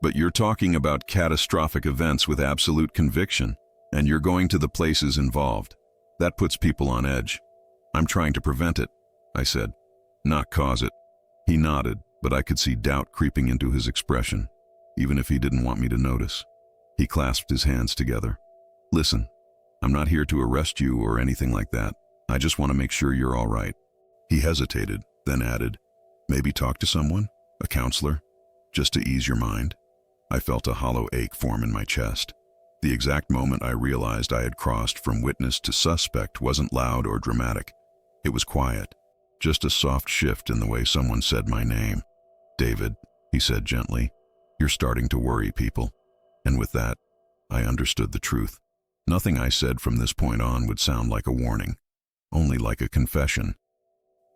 But you're talking about catastrophic events with absolute conviction, and you're going to the places involved. That puts people on edge. I'm trying to prevent it, I said, not cause it. He nodded, but I could see doubt creeping into his expression, even if he didn't want me to notice. He clasped his hands together. Listen, I'm not here to arrest you or anything like that. I just want to make sure you're all right. He hesitated, then added, maybe talk to someone, a counselor, just to ease your mind. I felt a hollow ache form in my chest. The exact moment I realized I had crossed from witness to suspect wasn't loud or dramatic. It was quiet, just a soft shift in the way someone said my name. David, he said gently, you're starting to worry people. And with that, I understood the truth. Nothing I said from this point on would sound like a warning, only like a confession.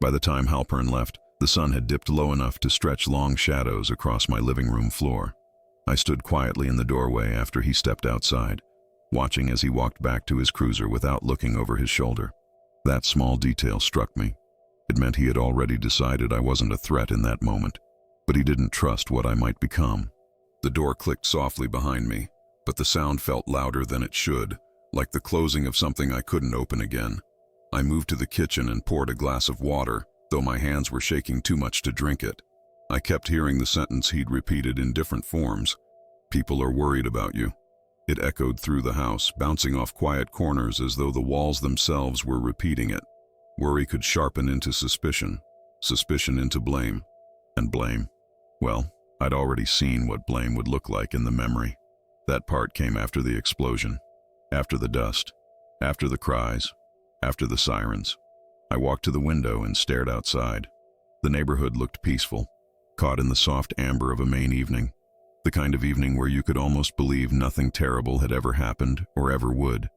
By the time Halpern left, the sun had dipped low enough to stretch long shadows across my living room floor. I stood quietly in the doorway after he stepped outside, watching as he walked back to his cruiser without looking over his shoulder. That small detail struck me. It meant he had already decided I wasn't a threat in that moment, but he didn't trust what I might become. The door clicked softly behind me, but the sound felt louder than it should, like the closing of something I couldn't open again. I moved to the kitchen and poured a glass of water, though my hands were shaking too much to drink it. I kept hearing the sentence he'd repeated in different forms. People are worried about you. It echoed through the house, bouncing off quiet corners as though the walls themselves were repeating it. Worry could sharpen into suspicion, suspicion into blame, and blame. Well, I'd already seen what blame would look like in the memory. That part came after the explosion, after the dust, after the cries, after the sirens. I walked to the window and stared outside. The neighborhood looked peaceful, caught in the soft amber of a Maine evening, the kind of evening where you could almost believe nothing terrible had ever happened or ever would.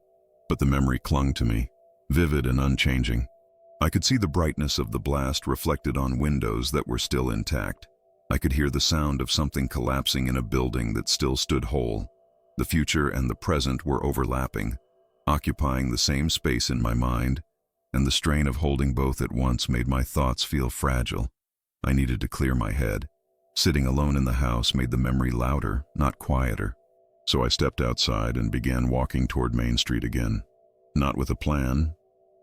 But the memory clung to me, vivid and unchanging. I could see the brightness of the blast reflected on windows that were still intact. I could hear the sound of something collapsing in a building that still stood whole. The future and the present were overlapping, occupying the same space in my mind, and the strain of holding both at once made my thoughts feel fragile. I needed to clear my head. Sitting alone in the house made the memory louder, not quieter. So I stepped outside and began walking toward Main Street again. Not with a plan,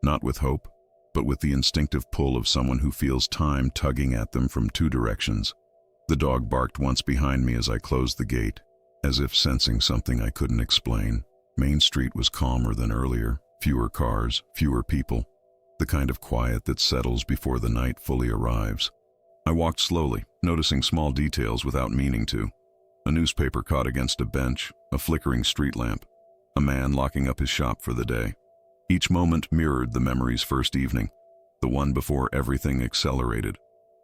not with hope, but with the instinctive pull of someone who feels time tugging at them from two directions. The dog barked once behind me as I closed the gate, as if sensing something I couldn't explain. Main Street was calmer than earlier, fewer cars, fewer people, the kind of quiet that settles before the night fully arrives. I walked slowly, noticing small details without meaning to. A newspaper caught against a bench, a flickering street lamp, a man locking up his shop for the day. Each moment mirrored the memory's first evening, the one before everything accelerated.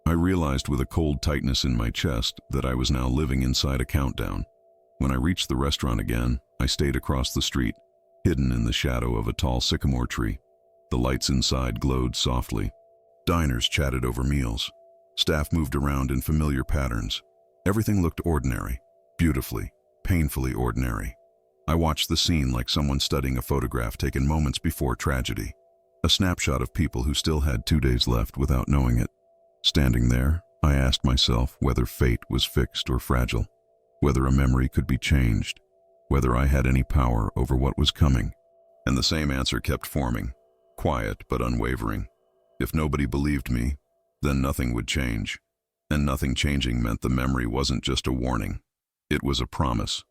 I realized with a cold tightness in my chest that I was now living inside a countdown. When I reached the restaurant again, I stayed across the street, hidden in the shadow of a tall sycamore tree. The lights inside glowed softly. Diners chatted over meals. Staff moved around in familiar patterns. Everything looked ordinary, beautifully, painfully ordinary. I watched the scene like someone studying a photograph taken moments before tragedy. A snapshot of people who still had 2 days left without knowing it. Standing there, I asked myself whether fate was fixed or fragile, whether a memory could be changed, whether I had any power over what was coming. And the same answer kept forming, quiet but unwavering. If nobody believed me, then nothing would change. And nothing changing meant the memory wasn't just a warning. It was a promise.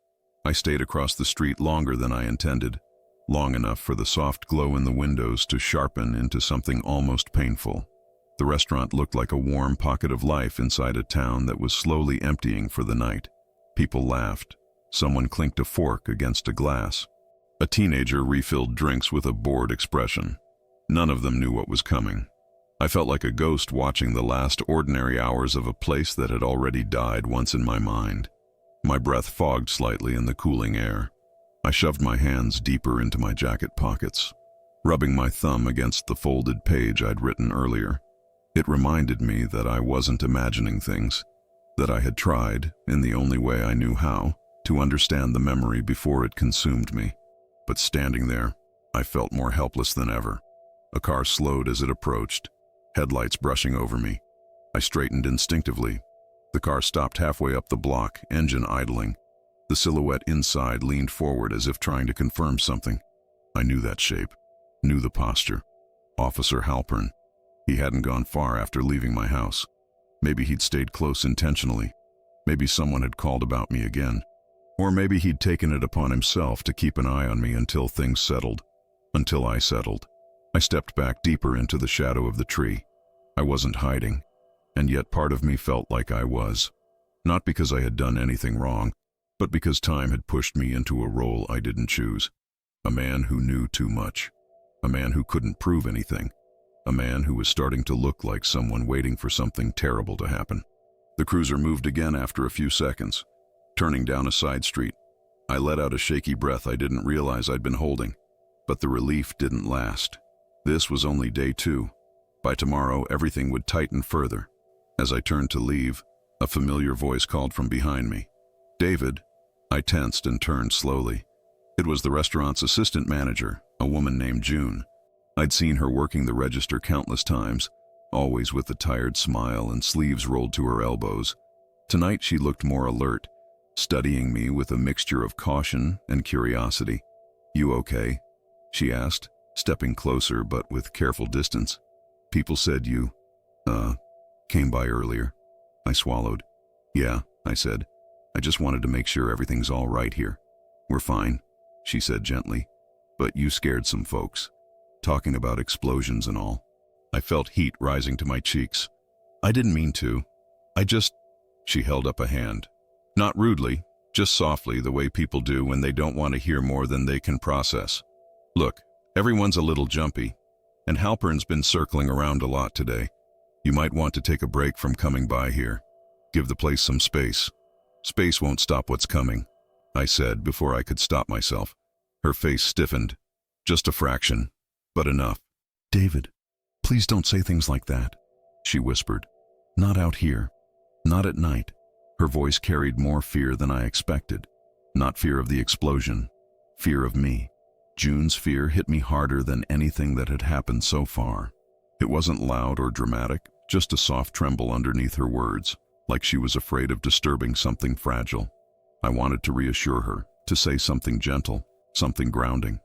I stayed across the street longer than I intended, long enough for the soft glow in the windows to sharpen into something almost painful. The restaurant looked like a warm pocket of life inside a town that was slowly emptying for the night. People laughed. Someone clinked a fork against a glass. A teenager refilled drinks with a bored expression. None of them knew what was coming. I felt like a ghost watching the last ordinary hours of a place that had already died once in my mind. My breath fogged slightly in the cooling air. I shoved my hands deeper into my jacket pockets, rubbing my thumb against the folded page I'd written earlier. It reminded me that I wasn't imagining things, that I had tried, in the only way I knew how, to understand the memory before it consumed me. But standing there, I felt more helpless than ever. A car slowed as it approached, headlights brushing over me. I straightened instinctively. The car stopped halfway up the block, engine idling. The silhouette inside leaned forward as if trying to confirm something. I knew that shape, knew the posture. Officer Halpern. He hadn't gone far after leaving my house. Maybe he'd stayed close intentionally. Maybe someone had called about me again. Or maybe he'd taken it upon himself to keep an eye on me until things settled. Until I settled. I stepped back deeper into the shadow of the tree. I wasn't hiding, and yet part of me felt like I was. Not because I had done anything wrong, but because time had pushed me into a role I didn't choose. A man who knew too much. A man who couldn't prove anything. A man who was starting to look like someone waiting for something terrible to happen. The cruiser moved again after a few seconds, turning down a side street. I let out a shaky breath I didn't realize I'd been holding, but the relief didn't last. This was only day 2. By tomorrow, everything would tighten further. As I turned to leave, a familiar voice called from behind me. "David." I tensed and turned slowly. It was the restaurant's assistant manager, a woman named June. I'd seen her working the register countless times, always with a tired smile and sleeves rolled to her elbows. Tonight she looked more alert, studying me with a mixture of caution and curiosity. "You okay?" she asked, stepping closer but with careful distance. "People said you, came by earlier." I swallowed. "Yeah," I said. "I just wanted to make sure everything's all right here." "We're fine," she said gently. "But you scared some folks. Talking about explosions and all." I felt heat rising to my cheeks. "I didn't mean to. She held up a hand. Not rudely, just softly, the way people do when they don't want to hear more than they can process. "Look, everyone's a little jumpy, and Halpern's been circling around a lot today. You might want to take a break from coming by here. Give the place some space. Space won't stop what's coming," I said before I could stop myself. Her face stiffened. Just a fraction, but enough. "David, please don't say things like that," she whispered. "Not out here. Not at night." Her voice carried more fear than I expected. Not fear of the explosion, fear of me. June's fear hit me harder than anything that had happened so far. It wasn't loud or dramatic, just a soft tremble underneath her words, like she was afraid of disturbing something fragile. I wanted to reassure her, to say something gentle, something grounding.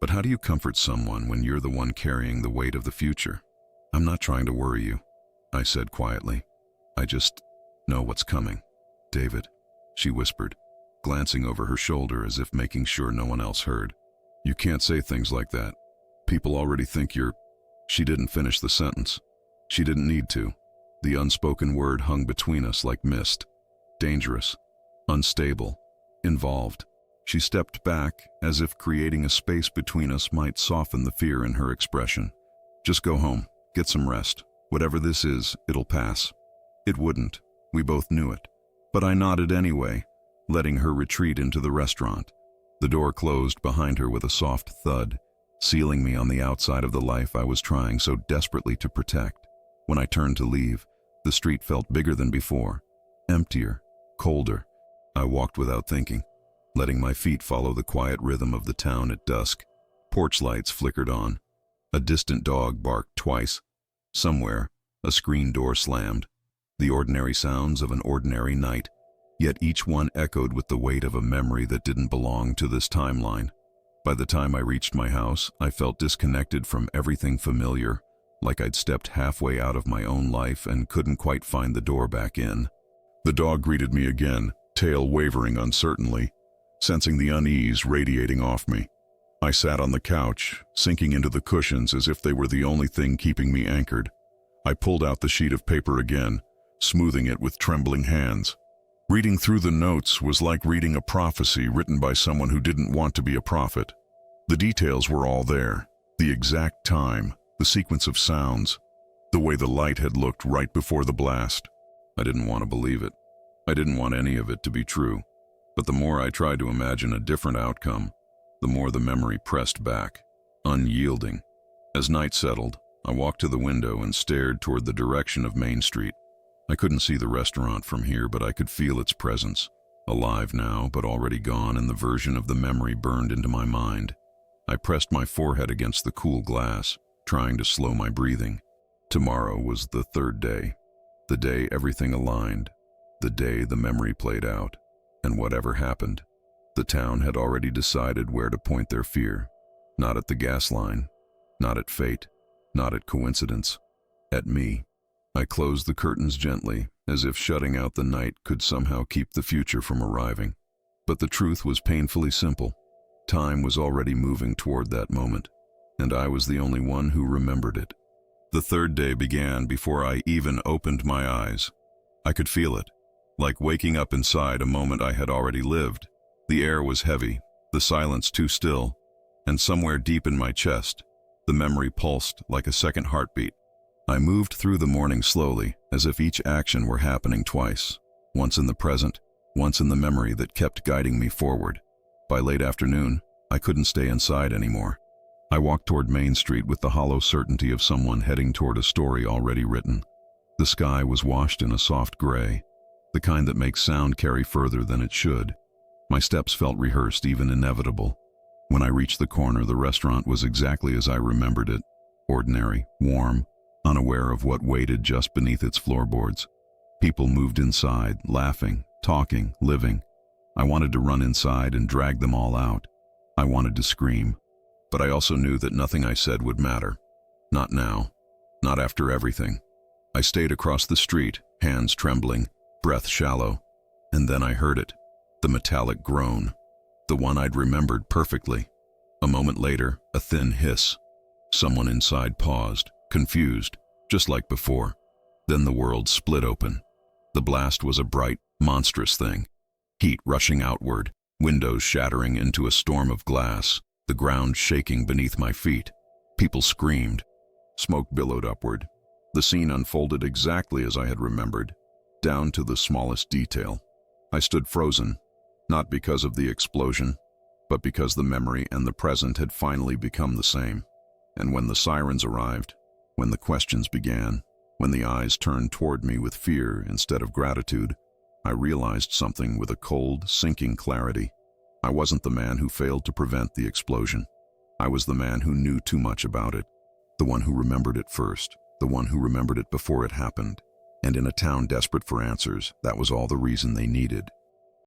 But how do you comfort someone when you're the one carrying the weight of the future? "I'm not trying to worry you," I said quietly. "I just know what's coming." "David," she whispered, glancing over her shoulder as if making sure no one else heard. "You can't say things like that. People already think you're—" She didn't finish the sentence. She didn't need to. The unspoken word hung between us like mist. Dangerous, unstable, involved. She stepped back, as if creating a space between us might soften the fear in her expression. "Just go home, get some rest. Whatever this is, it'll pass." It wouldn't. We both knew it. But I nodded anyway, letting her retreat into the restaurant. The door closed behind her with a soft thud, sealing me on the outside of the life I was trying so desperately to protect. When I turned to leave, the street felt bigger than before, emptier, colder. I walked without thinking, letting my feet follow the quiet rhythm of the town at dusk. Porch lights flickered on. A distant dog barked twice. Somewhere, A screen door slammed. The ordinary sounds of an ordinary night, yet each one echoed with the weight of a memory that didn't belong to this timeline. By the time I reached my house, I felt disconnected from everything familiar, like I'd stepped halfway out of my own life and couldn't quite find the door back in. The dog greeted me again, tail wavering uncertainly, sensing the unease radiating off me. I sat on the couch, sinking into the cushions as if they were the only thing keeping me anchored. I pulled out the sheet of paper again, smoothing it with trembling hands. Reading through the notes was like reading a prophecy written by someone who didn't want to be a prophet. The details were all there, the exact time, the sequence of sounds, the way the light had looked right before the blast. I didn't want to believe it. I didn't want any of it to be true. But the more I tried to imagine a different outcome, the more the memory pressed back, unyielding. As night settled, I walked to the window and stared toward the direction of Main Street. I couldn't see the restaurant from here, but I could feel its presence. Alive now, but already gone, and the version of the memory burned into my mind. I pressed my forehead against the cool glass, trying to slow my breathing. Tomorrow was the third day. The day everything aligned. The day the memory played out. And whatever happened, the town had already decided where to point their fear. Not at the gas line, not at fate, not at coincidence, at me. I closed the curtains gently, as if shutting out the night could somehow keep the future from arriving. But the truth was painfully simple. Time was already moving toward that moment, and I was the only one who remembered it. The third day began before I even opened my eyes. I could feel it, like waking up inside a moment I had already lived. The air was heavy, the silence too still, and somewhere deep in my chest, the memory pulsed like a second heartbeat. I moved through the morning slowly, as if each action were happening twice, once in the present, once in the memory that kept guiding me forward. By late afternoon, I couldn't stay inside anymore. I walked toward Main Street with the hollow certainty of someone heading toward a story already written. The sky was washed in a soft gray, the kind that makes sound carry further than it should. My steps felt rehearsed, even inevitable. When I reached the corner, the restaurant was exactly as I remembered it. Ordinary, warm, unaware of what waited just beneath its floorboards. People moved inside, laughing, talking, living. I wanted to run inside and drag them all out. I wanted to scream. But I also knew that nothing I said would matter. Not now. Not after everything. I stayed across the street, hands trembling, breath shallow. And then I heard it. The metallic groan. The one I'd remembered perfectly. A moment later, a thin hiss. Someone inside paused, confused, just like before. Then the world split open. The blast was a bright, monstrous thing. Heat rushing outward, windows shattering into a storm of glass, the ground shaking beneath my feet. People screamed. Smoke billowed upward. The scene unfolded exactly as I had remembered, down to the smallest detail. I stood frozen, not because of the explosion, but because the memory and the present had finally become the same. And when the sirens arrived, when the questions began, when the eyes turned toward me with fear instead of gratitude, I realized something with a cold, sinking clarity. I wasn't the man who failed to prevent the explosion. I was the man who knew too much about it, the one who remembered it first, the one who remembered it before it happened. And in a town desperate for answers, that was all the reason they needed.